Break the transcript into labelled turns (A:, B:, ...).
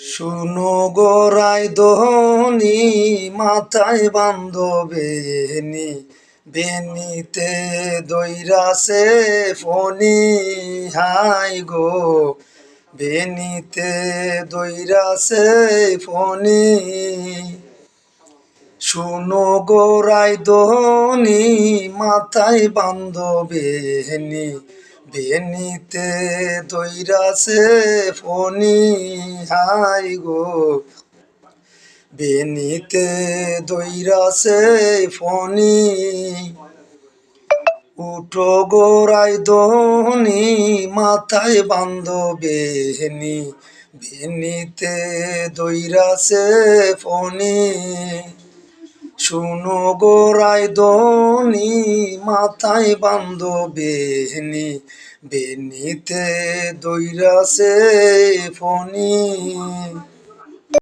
A: শুনো গোরাই দোহনি মাথায় বান্ধবেনি বেনিতে দইরাছে ফণি হাই গো বেনিতে দইরাছে ফণি শুনো গোরাই দোহনি মাথায় বান্ধবেনি বেনিতে দইরাছে ফণি হাই গো বেনিতে দইরাছে ফণি উঠো গোরাই দোহনি মাথায় বান্ধবেনি বেনিতে দইরাছে ফণি শুনো গোরাই দোহনি মাথায় বান্ধবেনি বেনিতে দইরাছে ফণি।